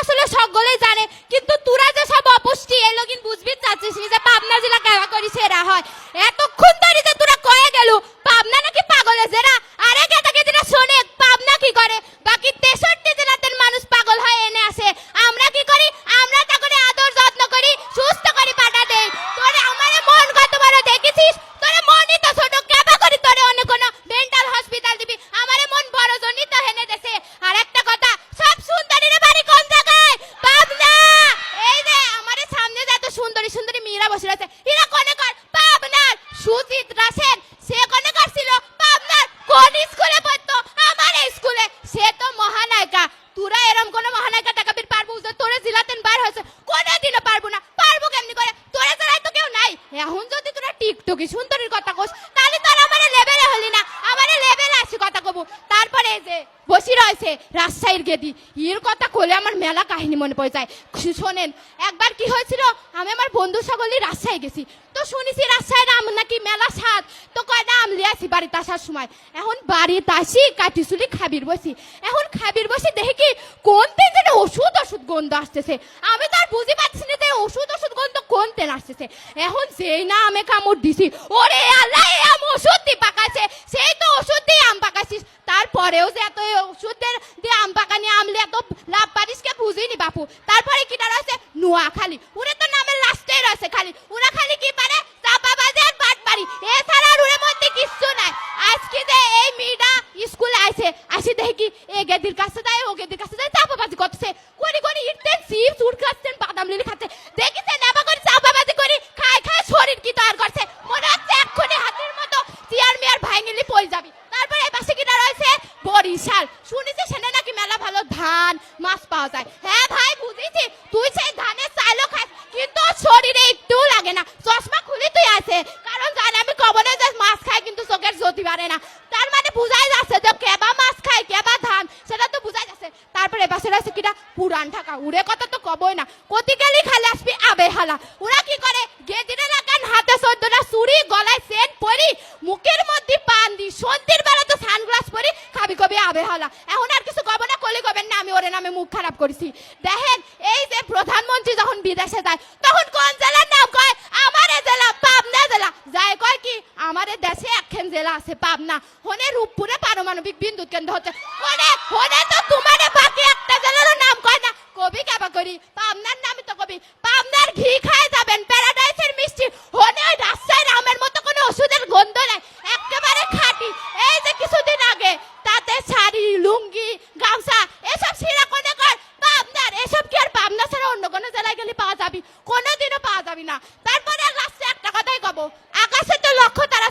আসলে সকলেই জানে, কিন্তু তোরা যে সব অপুষ্টি এই লগিন বুঝবি চাচ্ছিস যে পাবনা জেলা কেবা করি সেরা হয়। এতক্ষণ ধরে যে তোরা কয়ে গেল পাবনা নাকি পাগলে জেলা, আরে গেটাকে যেটা শোনে পাবনা কি করে, বাকি 63 জেলাতের মানুষ পাগল হয়ে এনে আসে। আমরা কি করি, আমরা তা করে আদর যত্ন করি, সুস্থ করি পাঠা দেই। তোরে আমারে মন কত বড় দেখেছিস, তোরে মনই তো ছোট, কেবা করি তোরে অন্য কোনো মেন্টাল হসপিটাল দিবি, আমারে মন বড় জনই তো হেনে দেশে। আর একটা কথা, সব সুন্দরীর বাড়ি কোন জায়গায়? পাবনা। এই যে আমারে সামনে যে এত সুন্দরী সুন্দরী মেয়েরা বসে আছে, এরা কোনে কর? পাবনার। সুচিত্রা সেন সে কোনে করছিল? পাবনার। কোন স্কুলে পড়তো? আমার এই স্কুলে। সে তো মহানায়িকা। তোরা এরম কোন মহানায়িকা টাকাবির পারবো যে তোরে জিলাতেন বার হয়েছে? কোনদিনও পারবো না। পারবো কেমনি করে? তোরে ছাড়াই তো কেউ নাই। এখন যদি তোরা টিকটকি সুন্দরীর কথা কোস, তাহলে তোরা আমারে লেভেলে হলি না, আমারে লেভেলে আসি কথা কব। তারপরে এই যে বসি রয়েছে রাজশাহীর গেদি, এর কথা কলে আমার মেলা কাহিনী মনে পড়ে যায়। শোনেন, একবার কি হয়েছিল, আমি আমার বন্ধু সকলে রাজশাহী গেছি, তো শুনেছি রাজশাহীর আম নাকি মেলা স্বাদ, তো কয়টা আম লিয়ে আসি বাড়িতে আসার সময়। এখন বাড়িতে আসি কাটি চুলি খাবির বসি, এখন খাবির বসি দেখি কি কোন তেন যেন ওষুধ ওষুধ গন্ধ আসতেছে। আমি তো আর বুঝি পাচ্ছি না যে ওষুধ ওষুধ গন্ধ কোন তেন আসতেছে। এখন যেই না আমি কামড় দিছি, ওরে আল্লাহ আম ওষুধ দিয়ে পাকাছে, সেই তো ওষুধ দিয়ে আম পাকাছিস। তারপরেও যে এত ওষুধের দিয়ে আম পাকানি আমলে এত লাভ পারিস কে বুঝিনি বাপু। তারপরে কিটা রয়েছে নোয়াখালী, ওরে তো নামের লাস্টে রয়েছে খালি, ওরা খালি কি পারে চাপাবাজি আর বাট পারি, এছাড়া আর ওর মধ্যে কিচ্ছু নাই। আজকে যে এই মেয়েটা স্কুলে আইছে, আসি দেখি কি এ গেদির কাছে যায় ও গেদির কাছে যায় চাপাবাজি করছে, করি করি ইটতেন চিপস উড় খাচ্ছেন বাদাম লিলি খাচ্ছে, দেখিছে নেবা করে চাপাবাজি করি খায় খায় শরীর কি তৈরি করছে, মনে হচ্ছে এক্ষুনি হাতের মতো চেয়ার মেয়ার ভাঙিলি পড়ে যাবি। তারপরে এই পাশে কিটা রয়েছে বরিশাল, শুনেছি সেখানে নাকি মেলা ভালো ধান মাছ পাওয়া যায়। হ্যাঁ ভাই বুঝেছি, তুই সেই ধানের চাইলো খাস, কিন্তু শরীরে একটু লাগে না, চশমা খুলে তুই আছে, কারণ জানি আমি কবনে যে মাছ খাই কিন্তু চোখের জ্যোতি বাড়ে না, তার মানে বুঝাই যাচ্ছে যে কেবা মাছ খায় কেবা ধান, সেটা তো বুঝাই যাচ্ছে। তারপরে এপাশে রয়েছে কিটা পুরান ঢাকা, উড়ে কথা তো কবই না, কতি গেলি খালি আসবি আবে হালা। ওরা কি করে গেদিরে লাগান হাতে 14টা চুড়ি, গলায় সেন্ট পরি, মুখের মধ্যে পান দি, সন্ধ্যের বেলা তো সানগ্লাস পরি, খাবি কবি আবে হালা। এখন আর কিছু কব না, কলি কবেন না আমি ওরে নামে মুখ খারাপ করেছি। দেখেন এই যে প্রধানমন্ত্রী যখন বিদেশে যায় তখন কোন জেলার নাম কয়? আমারে জেলা পাবনা জেলা। যায় কয় কি আমারে দেশে একখান জেলা আছে পাবনা, হনে রূপপুরে পারমাণবিক বিদ্যুৎ কেন্দ্র হচ্ছে, হনে হনে তো তোমারে বাকি একটা জেলার নাম কয় না, কবি কেবা করি পাবনার নামই তো কবি। পাবনার ঘি খায় যাবেন, প্যারাডাইসের মিষ্টি, হনে ওই রাজশাহীর আমের মতো কোনো ওষুধের গন্ধ নাই, একেবারে খাঁটি। এই যে কিছুদিন আগে তাতে শাড়ি লুঙ্গি গামছা এসব সিরা কোনে কর? পাবনার। এসব কি আর পাবনা ছাড়া অন্য কোনো জেলায় গেলে পাওয়া যাবি? কোনোদিনও পাওয়া যাবি না। তারপরে লাস্টে একটা কথাই কব, আকাশে তো লক্ষ্য তারা